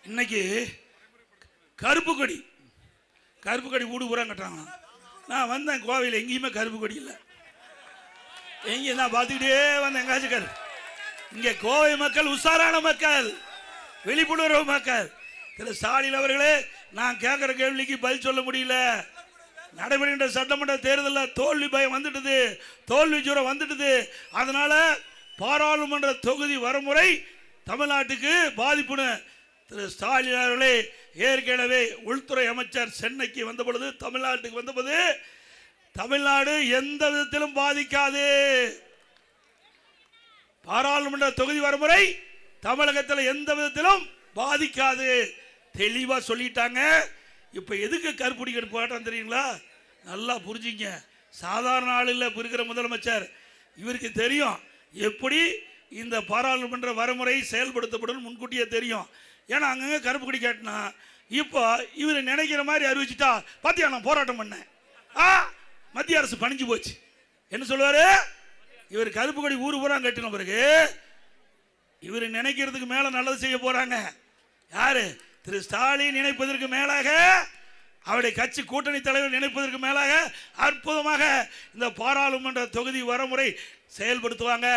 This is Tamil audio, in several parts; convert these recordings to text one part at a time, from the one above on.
இன்னைக்கு கருப்பு கொடி வீடு பூரா கட்டுறாங்க. நான் வந்தேன் கோவையில், எங்கேயுமே கருப்பு கொடி இல்லை. எங்கேயும் நான் பார்த்துக்கிட்டே வந்தேன், எங்காச்சும் இங்கே கோவை மக்கள் உஷாரான மக்கள், விழிப்புணர்வு மக்கள். திரு ஸ்டாலின் அவர்களே, நான் கேட்குற கேள்விக்கு பதில் சொல்ல முடியல. நடைபெறுகின்ற சட்டமன்ற தேர்தலில் தோல்வி பயம் வந்துட்டுது, தோல்வி ஜுரம் வந்துட்டுது. அதனால பாராளுமன்ற தொகுதி வரமுறை தமிழ்நாட்டுக்கு பாதிப்புன்னு திரு ஸ்டாலின் அவர்களே ஏற்கனவே உள்துறை அமைச்சர் சென்னைக்கு வந்த பொழுது, தமிழ்நாட்டுக்கு வந்தபோது, தமிழ்நாடு எந்த விதத்திலும் பாதிக்காது, பாராளுமன்ற தொகுதி வரமுறை தமிழகத்தில் எந்த விதத்திலும் பாதிக்காது தெளிவா சொல்லிட்டாங்க. இப்ப எதுக்கு கருப்புடி போராட்டம் தெரியுங்களா? நல்லா புரிஞ்சுங்க. சாதாரண ஆள் இல்லை இருக்கிற முதலமைச்சர். இவருக்கு தெரியும் எப்படி இந்த பாராளுமன்ற வரமுறை செயல்படுத்தப்படும், முன்கூட்டியே தெரியும். ஏன்னா அங்கங்க கருப்பு கொடி காட்டினா இப்போ இவர் நினைக்கிற மாதிரி அறிவிச்சுட்டா, பாத்தியா நான் போராட்டம் பண்ணேன், மத்திய அரசு பணிஞ்சு போச்சு என்ன சொல்லுவாரு? இவர் கருப்பு கொடி ஊர் பூரா கட்டின பிறகு இவர் நினைக்கிறதுக்கு மேல நல்லது செய்ய போறாங்க. யாரு? திரு ஸ்டாலின் நினைப்பதற்கு மேலாக, அவருடைய கட்சி கூட்டணி தலைவர் நினைப்பதற்கு மேலாக அற்புதமாக இந்த பாராளுமன்ற தொகுதி வரமுறை செயல்படுத்துவாங்க.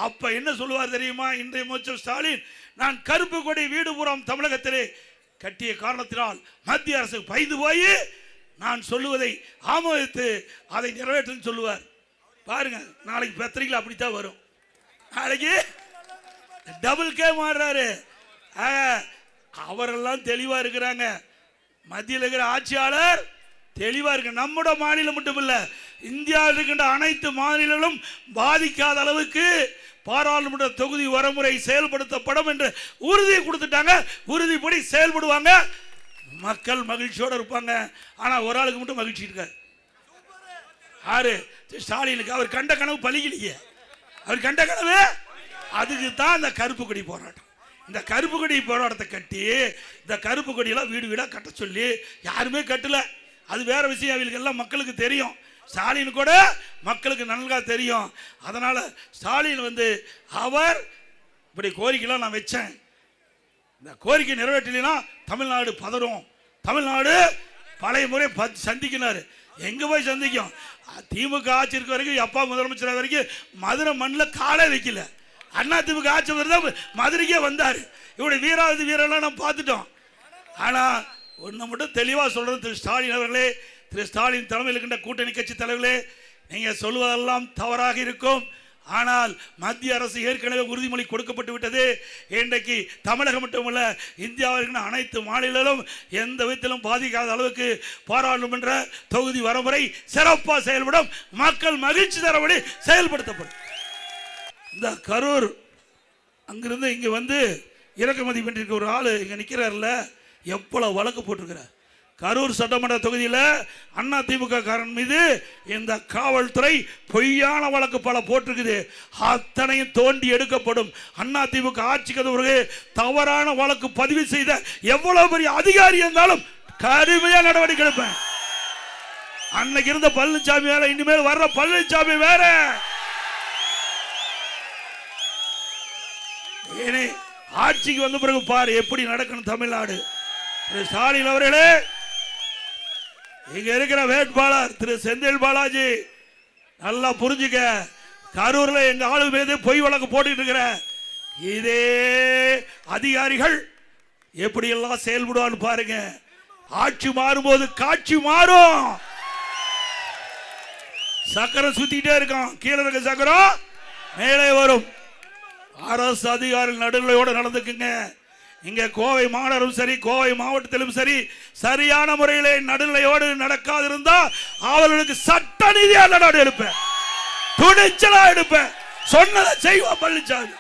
அப்ப என்ன சொல்லுவார் தெரியுமா? இன்றைய முதலமைச்சர் ஸ்டாலின், நான் கருப்பு கொடி வீடு புறம் தமிழகத்திலே கட்டிய காரணத்தினால் மத்திய அரசு பயந்து போய் நான் சொல்லுவதை ஆமோதித்து அதை நிறைவேற்றும் சொல்லுவார். பாருங்க, நாளைக்கு பத்திரிகையில் அப்படித்தான் வரும். நாளைக்கு டபுள் கே மாறுறாரு. அவரெல்லாம் தெளிவா இருக்கிறாங்க. மத்தியில் இருக்கிற ஆட்சியாளர் தெளிவா இருக்கு. நம்முடைய மாநிலம் மட்டும் இல்ல, இந்தியாவில் இருக்கின்ற அனைத்து மாநிலங்களும் பாதிக்காத அளவுக்கு பாராளுமன்ற தொகுதி வரமுறை செயல்படுத்தப்படும் என்று உறுதி கொடுத்துட்டாங்க. உறுதிப்படி செயல்படுவாங்க. மக்கள் மகிழ்ச்சியோடு இருப்பாங்க. ஆனா ஒரு ஆளுக்கு மட்டும் மகிழ்ச்சி இருக்காது. யாரு? ஸ்டாலினுக்கு. அவர் கண்ட கனவு பலிக்கலையே. அவர் கண்ட கனவு, அதுக்கு தான் இந்த கருப்பு கொடி போராட்டம். இந்த கருப்பு கொடி போராட்டத்தை கட்டி, இந்த கருப்பு கொடியெல்லாம் வீடு வீடாக கட்ட சொல்லி யாருமே கட்டல. அது வேற விஷயம். அவங்களுக்கு எல்லாம் மக்களுக்கு தெரியும். ஸ்டாலின் கூட மக்களுக்கு நன்கா தெரியும். அதனால ஸ்டாலின் அவர் இப்படி கோரிக்கைலாம் நான் வச்சேன், இந்த கோரிக்கை நிறைவேற்றலைன்னா தமிழ்நாடு பதறும், தமிழ்நாடு பழைய முறை சந்திக்கினாரு. எங்க போய் சந்திக்கும்? திமுக ஆட்சி இருக்க வரைக்கும், அப்பா முதலமைச்சர் வரைக்கும் மதுரை மண்ணில் காலை வைக்கல. அண்ணா திமுக ஆட்சி வருது, மதுரைக்கே வந்தாரு. இவருடைய வீராதி வீரெல்லாம் நம்ம பார்த்துட்டோம். ஆனா ஒன்று மட்டும் தெளிவாக சொல்றது, திரு ஸ்டாலின் அவர்களே, திரு ஸ்டாலின் தலைமையில் இருக்கின்ற கூட்டணி கட்சி தலைவர்களே, நீங்க சொல்வதெல்லாம் தவறாக இருக்கும். ஆனால் மத்திய அரசு ஏற்கனவே உறுதிமொழி கொடுக்கப்பட்டு விட்டது. இன்றைக்கு தமிழகம் மட்டுமல்ல, இந்தியாவில் அனைத்து மாநிலங்களும் எந்த விதத்திலும் பாதிக்காத அளவுக்கு பாராளுமன்ற தொகுதி வரமுறை சிறப்பாக செயல்படும், மக்கள் மகிழ்ச்சி தரபடி செயல்படுத்தப்படும். இந்த கரூர் அங்கிருந்து இங்க இறக்குமதி பண்ணிருக்க ஒரு ஆளு இங்க நிக்கிறார்ல, எவ்வளவு வழக்கு போட்டிருக்கிறார். கரூர் சட்டமன்ற தொகுதியில் அண்ணா திமுக காரன் மீது இந்த காவல்துறை பொய்யான வழக்கு பல போட்டிருக்குது. அத்தனையும் தோண்டி எடுக்கப்படும். அண்ணா திமுக ஆட்சிக்கு பிறகு தவறான வழக்கு பதிவு செய்த எவ்வளவு பெரிய அதிகாரி இருந்தாலும் கடுமையா நடவடிக்கை எடுப்பேன். அன்னைக்கு இருந்த பழனிசாமி வேற, இனிமேல் வர்ற பழனிசாமி வேற. ஆட்சிக்கு வந்த பிறகு பாரு எப்படி நடக்கணும் தமிழ்நாடு. ஸ்டாலின் அவர்களே, இங்க இருக்கிற வேட்பாளர் திரு செந்தில் பாலாஜி, நல்லா புரிஞ்சுக்க. கரூர்ல எங்க ஆளு மீது பொய் வழக்கு போட்டுட்டு இருக்கிற இதே அதிகாரிகள் எப்படி எல்லாம் செயல்படுவான்னு பாருங்க. ஆட்சி மாறும்போது காட்சி மாறும். சக்கரம் சுத்திட்டே இருக்கும், கீழே இருக்க சக்கரம் மேலே வரும். அரசு அதிகாரிகள் நடுநிலையோடு நடந்துக்குங்க. இங்க கோவை மாநகரும் சரி, கோவை மாவட்டத்திலும் சரி, சரியான முறையிலே நடுநிலையோடு நடக்காது இருந்தா அவர்களுக்கு சட்ட ரீதியாக நடவடிக்கை எடுப்பேன், துணிச்சலா எடுப்பேன். சொன்னதை செய்வோம் பழனிசாமி,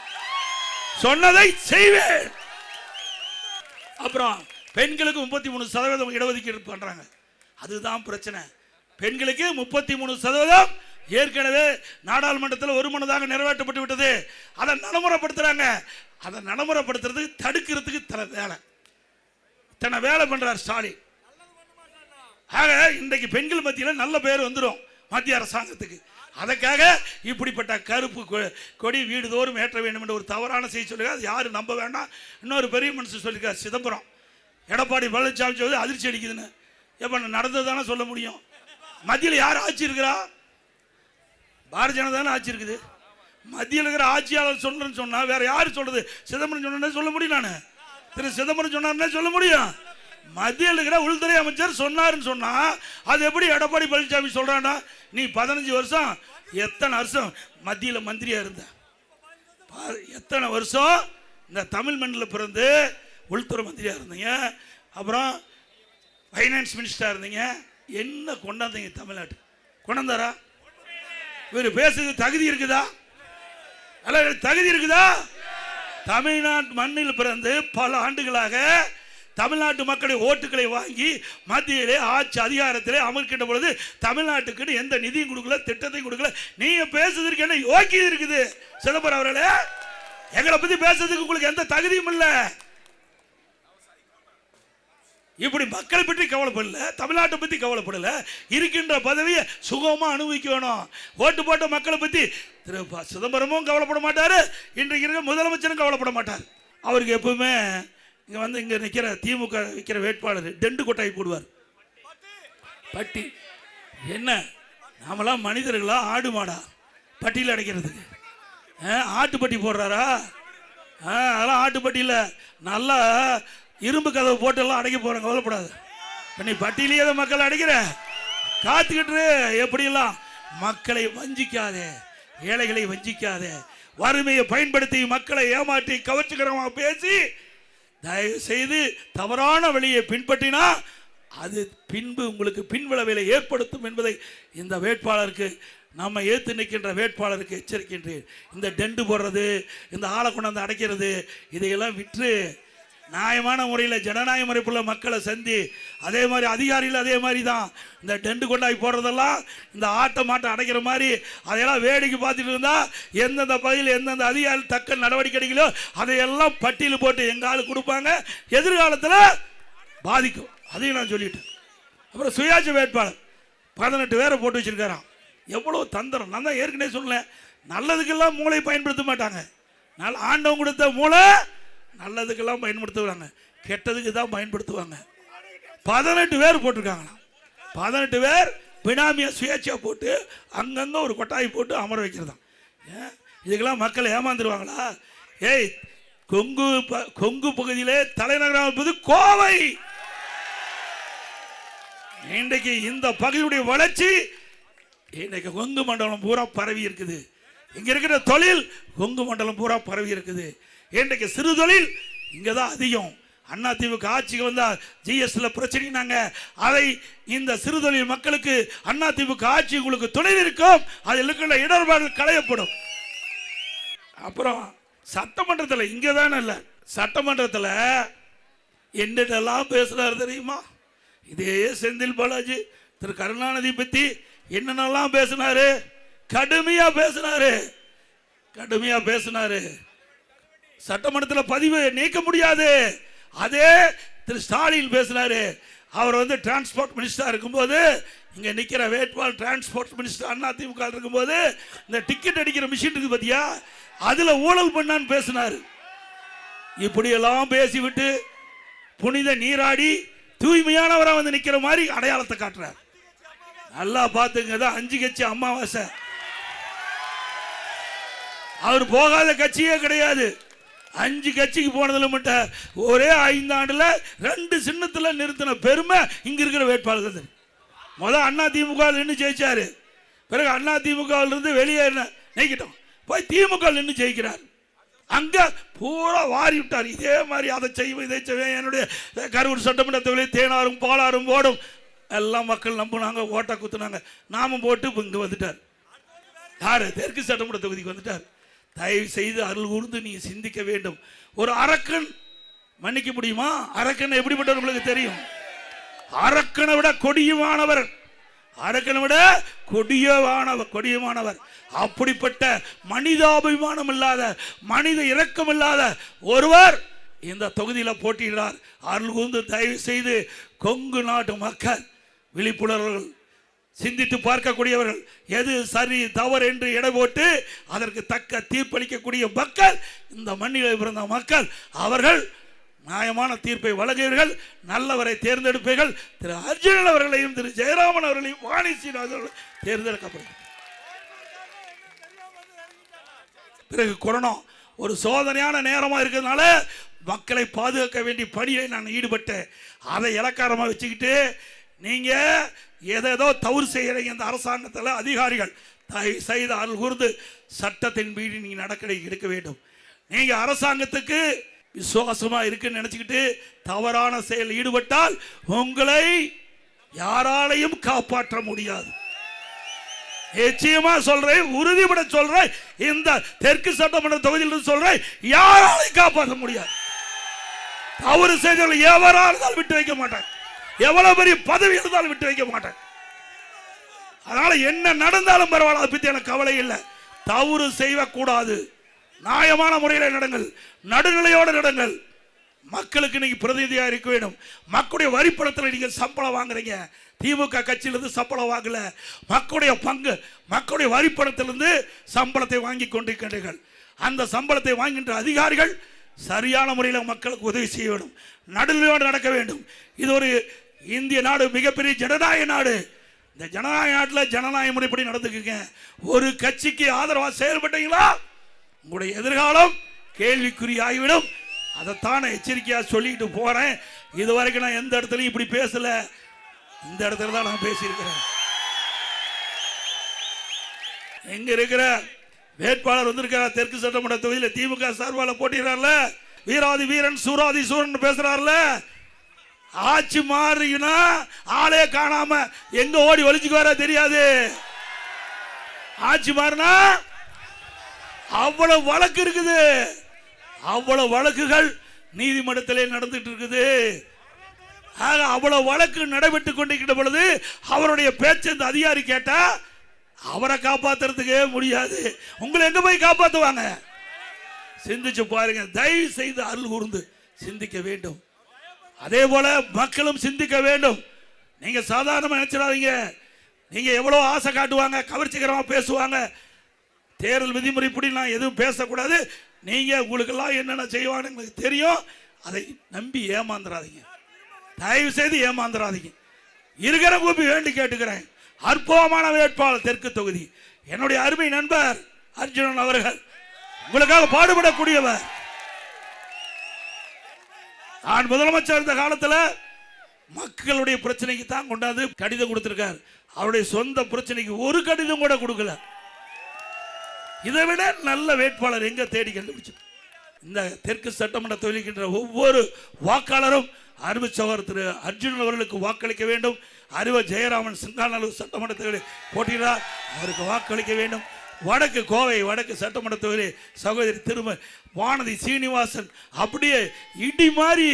சொன்னதை செய்வேன். அப்புறம் பெண்களுக்கு 33% இடஒதுக்கீடு பண்றாங்க. அதுதான் பிரச்சனை. பெண்களுக்கு 33% ஏற்கனவே நாடாளுமன்றத்தில் ஒருமனதாக நிறைவேற்றப்பட்டு விட்டது. அதை நடைமுறைப்படுத்துறாங்க. அதை நடைமுறைப்படுத்துறதுக்கு தடுக்கிறதுக்கு தன வேலை பண்றார் ஸ்டாலின். ஆக இன்றைக்கு பெண்கள் மத்தியில் நல்ல பேர் வந்துடும் மத்திய அரசாங்கத்துக்கு. அதுக்காக இப்படிப்பட்ட கருப்பு கொடி வீடுதோறும் ஏற்ற வேண்டும் என்ற ஒரு தவறான செய்தி சொல்லுங்க. அது யாரும் நம்ப வேண்டாம். இன்னொரு பெரிய மனுஷன் சொல்லியிருக்கார், சிதம்பரம் எடப்பாடி பழனிசாமி சொல்வது அதிர்ச்சி அடிக்குதுன்னு. எப்ப நடந்தது தானே சொல்ல முடியும். மத்தியில் யார் ஆட்சி இருக்கிறா? பாரதிய ஜனதா தானே ஆட்சி இருக்குது. மத்தியில் இருக்கிற ஆட்சியாளர் சொல்றேன்னு சொன்னா வேற யாரு சொல்றது? சிதம்பரம் சொன்ன சொல்ல முடியும். நான் திரு சிதம்பரம் சொன்னார்னே சொல்ல முடியும். மத்தியில் இருக்கிற உள்துறை அமைச்சர் சொன்னாருன்னு சொன்னா அது எப்படி எடப்பாடி பழனிசாமி சொல்றானா? நீ 15 வருஷம் எத்தனை வருஷம் மத்தியில் மந்திரியா இருந்த? எத்தனை வருஷம் இந்த தமிழ் மண்ணில் பிறந்து உள்துறை மந்திரியா இருந்தீங்க, அப்புறம் ஃபைனான்ஸ் மினிஸ்டரா இருந்தீங்க. என்ன கொண்டாந்தீங்க தமிழ்நாட்டு? கொண்டாந்தாரா? இவர் பேசுறது தகுதி இருக்குதா? அல்ல தகுதி இருக்குதா? தமிழ்நாட்டு மண்ணில் பிறந்து பல ஆண்டுகளாக தமிழ்நாட்டு மக்களுடைய ஓட்டுகளை வாங்கி மத்தியிலே ஆட்சி அதிகாரத்திலே அமர்க்கின்ற பொழுது தமிழ்நாட்டுக்கு எந்த நிதியும் கொடுக்கல, திட்டத்தையும் கொடுக்கல. நீங்க பேசுறதுக்கு என்ன யோக்கியம் இருக்குது? சிதம்பரம் அவர்களே, எங்களை பத்தி பேசுறதுக்கு உங்களுக்கு எந்த தகுதியும் இல்லை. இப்படி மக்களை பற்றி கவலைப்படல, தமிழ்நாட்டை பற்றி கவலைப்படல. இருக்கின்ற பதவியை சுகமா அனுபவிக்கணும். ஓட்டு போட்ட மக்களை பற்றி திரு சிதம்பரமும் கவலைப்பட மாட்டாரு, இன்றைக்கு இருக்கிற முதலமைச்சரும் கவலைப்பட மாட்டார். அவருக்கு எப்பவுமே இங்க வந்து இங்க நிக்கிற திமுக விற்கிற வேட்பாளர் டெண்டு கொட்டாய் போடுவார். பட்டி என்ன நாமெல்லாம் மனிதர்களா ஆடு மாடா பட்டியில் அடைக்கிறதுக்கு? ஆட்டுப்பட்டி போடுறாரா? அதெல்லாம் ஆட்டுப்பட்டியில் நல்லா இரும்பு கதவை போட்டு எல்லாம் அடைக்க போறேன், கவலைப்படாது. நீ பட்டியலையே மக்கள் அடைக்கிற காத்துக்கிட்டு எப்படியெல்லாம் மக்களை வஞ்சிக்காதே, ஏழைகளை வஞ்சிக்காதே, வறுமையை பயன்படுத்தி மக்களை ஏமாற்றி கவர்ச்சிகரமாக பேசி தயவு செய்து தவறான வழியை பின்பற்றினா அது பின்பு உங்களுக்கு பின்விளைவை ஏற்படுத்தும் என்பதை இந்த வேட்பாளருக்கு, நம்ம ஏற்று நிற்கின்ற வேட்பாளருக்கு எச்சரிக்கின்றேன். இந்த டெண்டு போடுறது, இந்த ஆளை கொண்டாந்து அடைக்கிறது, இதையெல்லாம் விற்று நியாயமான முறையில் ஜனநாயக முறைப்புள்ள மக்களை சந்தி. அதே மாதிரி அதிகாரிகள் அதே மாதிரி தான் இந்த டெண்டு கொண்டாய் போடுறதெல்லாம் இந்த மாட்டை அடைக்கிற மாதிரி அதையெல்லாம் வேடிக்கை பார்த்துட்டு இருந்தா எந்தெந்த பகுதியில் எந்தெந்த அதிகாரி தக்க நடவடிக்கை எடுக்கலோ அதையெல்லாம் பட்டியல் போட்டு எங்க ஆளு கொடுப்பாங்க, எதிர்காலத்தில் பாதிக்கும். அதையும் நான் சொல்லிட்டேன். அப்புறம் சுயாட்சி வேட்பாளர் 18 பேரை போட்டு வச்சிருக்காராம். எவ்வளவு தந்திரம்! நான் தான் ஏற்கனவே சொன்னேன், நல்லதுக்கெல்லாம் மூளை பயன்படுத்த மாட்டாங்க. ஆண்டவன் கொடுத்த மூளை நல்லதுக்கெல்லாம் பயன்படுத்துவாங்க, கெட்டதுக்கு தான் பயன்படுத்துவாங்க. 18 பேர் போட்டிருக்காங்களாம். 18 பேர் பினாமியா சுயேட்சையா போட்டு அங்கங்க ஒரு கொட்டாய் போட்டு அமர வைக்கிறதா. இதுக்கெல்லாம் மக்கள் ஏமாந்துருவாங்களா? ஏய், கொங்கு பகுதியிலே தலைநகரம் என்பது கோவை. இன்றைக்கு இந்த பகுதியுடைய வளர்ச்சி இன்றைக்கு கொங்கு மண்டலம் பூரா பரவி இருக்குது. இங்க இருக்கிற தொழில் கொங்கு மண்டலம் பூரா பரவி இருக்குது. இன்றைக்கு சிறு தொழில் இங்கதான் அதிகம். அதிமுக ஆட்சிக்கு வந்தா ஜிஎஸ்டில பிரச்சனைனாங்க, அதை இந்த சிறு தொழில் மக்களுக்கு அதிமுக ஆட்சி உங்களுக்கு துணை இருக்கும், அதில் இருக்கிற இடர்பாடுகள் களையப்படும். அப்புறம் சட்டமன்றத்தில் இங்கதானே இல்ல, சட்டமன்றத்தில் என்னென்னலாம் பேசுறாரு தெரியுமா? இதே செந்தில் பாலாஜி திரு கருணாநிதி பத்தி என்னென்னலாம் பேசினாரு, கடுமையா பேசினாரு. சட்டமன்றத்தில் பதிவு நீக்க முடியாது. அதே திரு ஸ்டாலின் பேசினாரு. அவர் வந்து டிரான்ஸ்போர்ட் மினிஸ்டர் இருக்கும்போது, இங்க நிக்கிற வேட்பாளர் டிரான்ஸ்போர்ட் மினிஸ்டர் அதிமுக இருக்கும்போது இந்த டிக்கெட் அடிக்கிற மிஷின் இருக்கு பாத்தியா, அதுல ஊழல் பண்ணான்னு பேசினாரு. இப்படியெல்லாம் பேசிவிட்டு புனித நீராடி தூய்மையானவரா வந்து நிக்கிற மாதிரி அடையாளத்தை காட்டுறார். நல்லா பாத்துங்க, 5 கட்சி அமாவாசை. அவர் போகாத கட்சியே கிடையாது. 5 கட்சிக்கு போனதுல மட்டும் ஒரே 5 ஆண்டுல 2 சின்னத்துல நிறுத்தின பெருமை இங்க இருக்கிற வேட்பாளர்கள். முதல் அதிமுக நின்று ஜெயிச்சாரு, பிறகு அதிமுக இருந்து வெளியே நீக்கிட்டோம், போய் திமுக நின்று ஜெயிக்கிறார். அங்க பூரா வாரி விட்டார். இதே மாதிரி அதை செய்வோம் இதை செய்வோம். என்னுடைய கரூர் சட்டமன்ற தொகுதியில் தேனாரும் பாலாரும் ஓடும் எல்லாம் மக்கள் நம்பினாங்க, ஓட்டா குத்துனாங்க. நாமும் போட்டு இங்க வந்துட்டார். யாரு? தெற்கு சட்டமன்ற தொகுதிக்கு வந்துட்டார். தயவு செய்து அருள் கூர்ந்து நீ சிந்திக்க வேண்டும். ஒரு அரக்கன் மன்னிக்க முடியுமா? அரக்கன் எப்படிப்பட்டவர் உங்களுக்கு தெரியும்? அரக்கனை விட கொடியமானவர், அரக்கனை விட கொடியமானவர். அப்படிப்பட்ட மனிதாபிமானம் இல்லாத, மனித இரக்கம் இல்லாத ஒருவர் இந்த தொகுதியில் போட்டியிடார். அருள் கூர்ந்து தயவு செய்து கொங்கு நாட்டு மக்கள் விழிப்புணர்வுகள், சிந்தித்து பார்க்கக்கூடியவர்கள், எது சரி தவறு என்று எடை போட்டு அதற்கு தக்க தீர்ப்பளிக்கக்கூடிய மக்கள், இந்த மண்ணில் பிறந்த மக்கள், அவர்கள் நியாயமான தீர்ப்பை வழங்குவீர்கள், நல்லவரை தேர்ந்தெடுப்பீர்கள். திரு அர்ஜுனன் அவர்களையும் திரு ஜெயராமன் அவர்களையும் வாணி சீனிவாசன் தேர்ந்தெடுக்கப்படுகிறார். பிறகு கொரோனா ஒரு சோதனையான நேரமாக இருக்கிறதுனால மக்களை பாதுகாக்க வேண்டிய பணியை நான் ஈடுபட்டேன். அதை இலக்காரமாக வச்சுக்கிட்டு நீங்கள் ஏதேதோ தவறு செய்கிறீங்க. இந்த அரசாங்கத்தில் அதிகாரிகள் தயவு செய்து அருள் கூர்ந்து சட்டத்தின் மீறி நீங்கள் நடவடிக்கை எடுக்க வேண்டும். நீங்கள் அரசாங்கத்துக்கு விசுவாசமாக இருக்குன்னு நினச்சிக்கிட்டு தவறான செயல் ஈடுபட்டால் உங்களை யாராலையும் காப்பாற்ற முடியாது. நிச்சயமா சொல்றேன், உறுதிபட சொல்றேன். இந்த தெற்கு சட்டமன்ற தொகுதியில் சொல்றேன், யாராலையும் காப்பாற்ற முடியாது. தவறு செய்தவர்கள் எவரால் விட்டு வைக்க மாட்டேன். எவ்வளவு பெரிய பதவி இருந்தாலும் விட்டு வைக்க மாட்டேன். அதனால என்ன நடந்தாலும் பரவாயில்ல, அதை பத்தி எனக்கு கவலை இல்லை. தவறு செய்யக்கூடாது. நியாயமான முறையில் நடங்கள், நடுநிலையோடு நடங்கள். மக்களுக்கு நீங்க பிரதிநிதியாக இருக்க வேண்டும். மக்களுடைய வரிப்பணத்தில் நீங்க சம்பளம் வாங்குறீங்க. திமுக கட்சியிலிருந்து சம்பளம் வாங்கல, மக்களுடைய பங்கு, மக்களுடைய வரிப்பணத்திலிருந்து சம்பளத்தை வாங்கி கொண்டிருக்கின்றீர்கள். அந்த சம்பளத்தை வாங்குகின்ற அதிகாரிகள் சரியான முறையில் மக்களுக்கு உதவி செய்ய வேண்டும், நடுநிலையோடு நடக்க வேண்டும். இது ஒரு இந்திய நாடு, மிகப்பெரிய ஜனநாயக நாடு. இந்த ஜனநாயக நாட்டில் ஜனநாயக முறைப்படி நடந்துக்குங்க. ஒரு கட்சிக்கு ஆதரவாக செயல்பட்டீங்களா உங்களுடைய எதிர்காலம் கேள்விக்குறியாகிவிடும். அதைத்தான் எச்சரிக்கையாக சொல்லிட்டு போறேன். இதுவரைக்கும் நான் எந்த இடத்துலையும் இப்படி பேசல, இந்த இடத்துல தான் நான் பேசியிருக்கிறேன். எங்க இருக்கிற வேட்பாளர் வந்திருக்கிறார், தெற்கு சட்டமன்ற தொகுதியில் திமுக சார்பால் போட்டிடுறாருல, வீராதி வீரன் சூராதி சூரன் பேசுறாருல. ஆட்சி மாறினா ஆளே காணாம எங்க ஓடி ஒளிச்சுக்குவார தெரியாது. ஆட்சி மாறினா அவ்வளவு வழக்கு இருக்குது, அவ்வளவு வழக்குகள் நீதிமன்றத்திலே நடந்துட்டு இருக்குது. அவ்வளவு வழக்கு நடைபெற்றுக் கொண்டிருக்கிற பொழுது அவருடைய பேச்சு இந்த அதிகாரி கேட்டா அவரை காப்பாத்துறதுக்கே முடியாது. உங்களை எங்க போய் காப்பாத்துவாங்க? சிந்திச்சு பாருங்க. தயவு செய்து அருள் கூர்ந்து சிந்திக்க வேண்டும். அதே போல மக்களும் சிந்திக்க வேண்டும். நீங்க சாதாரணமா நினைச்சிடாதீங்க. நீங்க எவ்வளவு ஆசை காட்டுவாங்க, கவர்ச்சிகரமா பேசுவாங்க. தேர்தல் விதிமுறைப்படி நான் எதுவும் பேசக்கூடாது. நீங்க உங்களுக்கெல்லாம் என்னென்ன செய்வாங்க உங்களுக்கு தெரியும். அதை நம்பி ஏமாந்துடாதீங்க, தயவு செய்து ஏமாந்துடாதீங்க. இருக்கிற கூப்பி வேண்டி கேட்டுக்கிறேன். அற்புதமான வேட்பாளர் தெற்கு தொகுதி என்னுடைய அருமை நண்பர் அர்ஜுனன் அவர்கள் உங்களுக்காக பாடுபடக்கூடியவர். நான் முதலமைச்சர் இருந்த காலத்தில் மக்களுடைய பிரச்சனைக்கு தான் கொண்டாந்து கடிதம் கொடுத்திருக்கார். அவருடைய சொந்த பிரச்சனைக்கு ஒரு கடிதம் கூட கொடுக்கல. இதை விட நல்ல வேட்பாளர் எங்க தேடி கண்டுபிடிச்சு? இந்த தெற்கு சட்டமன்ற தொகுதிக்கின்ற ஒவ்வொரு வாக்காளரும் அருமை சகோதரர் திரு அர்ஜுனன் அவர்களுக்கு வாக்களிக்க வேண்டும். அருவ ஜெயராமன் சிங்காநல்லூர் சட்டமன்ற தொகுதியில் போட்டியிடார், அவருக்கு வாக்களிக்க வேண்டும். வடக்கு கோவை வடக்கு சட்டமன்ற தொகுதி சகோதரி திரும்ப வானதி சீனிவாசன் அப்படியே இடி மாதிரி,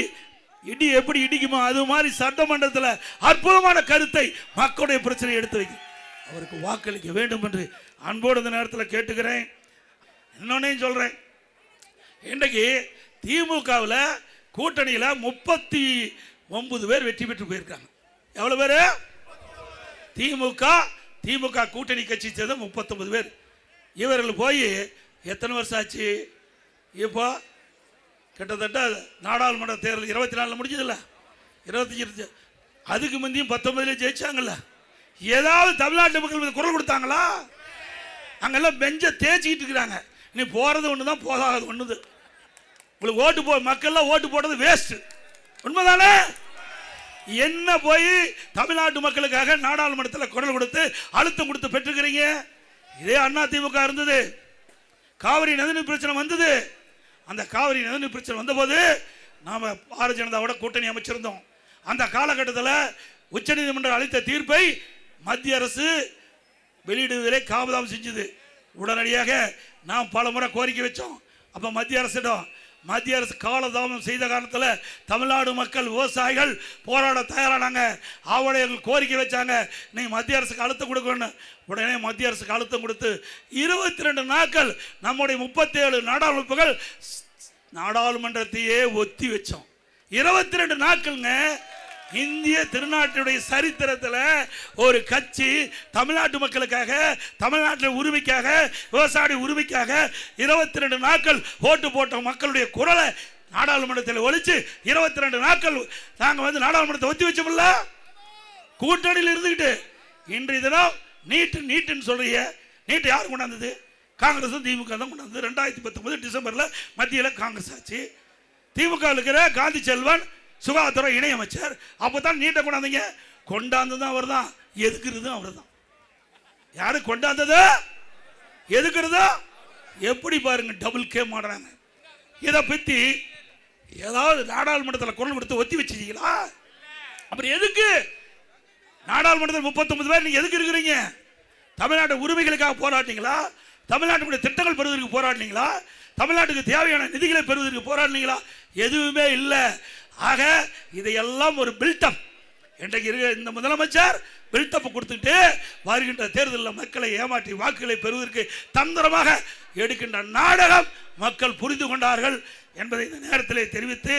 இடி எப்படி இடிக்குமோ அது மாதிரி சட்டமன்றத்தில் அற்புதமான கருத்தை மக்களுடைய பிரச்சனை எடுத்து வைக்கும். அவருக்கு வாக்களிக்க வேண்டும் என்று அன்போடு இந்த நேரத்தில் கேட்டுக்கிறேன். இன்னொன்னையும் சொல்றேன், இன்றைக்கு திமுகவில் கூட்டணியில் 39 பேர் வெற்றி பெற்று போயிருக்காங்க. எவ்வளவு பேரு? திமுக கூட்டணி கட்சி சேர்ந்த 39 பேர். இவர்கள் போய் எத்தனை வருஷம் ஆச்சு? இப்போ கிட்டத்தட்ட நாடாளுமன்ற தேர்தல் 24 முடிஞ்சதில்ல, 25 அதுக்கு முந்தையும் 19 ஜெயிச்சாங்கல்ல. ஏதாவது தமிழ்நாட்டு மக்கள் குரல் கொடுத்தாங்களா? அங்கெல்லாம் பெஞ்ச தேய்ச்சிக்கிட்டு இருக்கிறாங்க. நீ போறது ஒண்ணுதான், போகாது ஒண்ணுது. உங்களுக்கு ஓட்டு மக்கள்லாம் ஓட்டு போடுறது வேஸ்ட். உண்மைதானே? என்ன போய் தமிழ்நாட்டு மக்களுக்காக நாடாளுமன்றத்தில் குரல் கொடுத்து அழுத்தம் கொடுத்து பெற்றுக்கிறீங்க? இதே அண்ணா திமுக இருந்தது, காவிரி நதிநீர் பிரச்சனை வந்தது. அந்த காவிரி நதிநீர் பிரச்சனை வந்தபோது நாம பாரதிய ஜனதாவோட கூட்டணி அமைச்சிருந்தோம். அந்த காலகட்டத்தில் உச்சநீதிமன்றம் அளித்த தீர்ப்பை மத்திய அரசு வெளியிடுவதிலே காபதாம் செஞ்சது. உடனடியாக நாம் பல முறை கோரிக்கை வச்சோம். அப்ப மத்திய அரசு காலதாமம் செய்த காரணத்தில் தமிழ்நாடு மக்கள் விவசாயிகள் போராட தயாரானாங்க. அவர்கள் கோரிக்கை வச்சாங்க, நீ மத்திய அரசுக்கு அழுத்தம் கொடுக்கணும். உடனே மத்திய அரசுக்கு அழுத்தம் கொடுத்து 22 நாட்கள் நம்முடைய 37 நாடாளுமன்றங்கள் நாடாளுமன்றத்தையே ஒத்தி வச்சோம். 22 நாட்கள்ங்க. இந்திய திருநாட்டுடைய சரித்திரத்தில் ஒரு கட்சி தமிழ்நாட்டு மக்களுக்காக, தமிழ்நாட்டின் உரிமைக்காக, விவசாய உரிமைக்காக 22 நாட்கள் ஓட்டு போட்ட மக்களுடைய குரலை நாடாளுமன்றத்தில் ஒழிச்சு 22 நாட்கள் நாங்கள் வந்து நாடாளுமன்றத்தை ஒத்தி வச்சோம்ல, கூட்டணியில் இருந்துக்கிட்டு. இன்றைய தினம் நீட்டுன்னு சொல்றீங்க. நீட்டு யார் கொண்டாந்தது? காங்கிரஸும் திமுக தான் கொண்டாந்தது. 2019 டிசம்பரில் மத்தியில் காங்கிரஸ் ஆச்சு. திமுக இருக்கிற காந்தி செல்வன் சுகாதார இணையமைச்சர். அப்போ தான் நீட்டை கொண்டாந்தீங்க. கொண்டாந்ததும் அவர் தான், எதுக்குறதும் அவர் தான். யாரு கொண்டாந்தது, எதுக்குறதோ எப்படி பாருங்க, டபுள் கேம் ஆடுறாங்க. இதை பற்றி ஏதாவது நாடாளுமன்றத்தில் குரல் கொடுத்து ஒத்தி வச்சிருக்கீங்களா? அப்புறம் எதுக்கு நாடாளுமன்றத்தில் 39 பேர் நீங்க எதுக்கு இருக்கிறீங்க? தமிழ்நாட்டு உரிமைகளுக்காக போராட்டிங்களா? தமிழ்நாட்டுடைய திட்டங்கள் பெறுவதற்கு போராடினீங்களா? தமிழ்நாட்டுக்கு தேவையான நிதிகளை பெறுவதற்கு போராடினீங்களா? எதுவுமே இல்லை. ஆக இதையெல்லாம் ஒரு பில்டப். இன்றைக்கு இருக்க இந்த முதலமைச்சர் பில்டப் கொடுத்துட்டு வருகின்ற தேர்தலில் மக்களை ஏமாற்றி வாக்குகளை பெறுவதற்கு தந்திரமாக எடுக்கின்ற நாடகம் மக்கள் புரிந்து கொண்டார்கள் என்பதை இந்த நேரத்தில் தெரிவித்து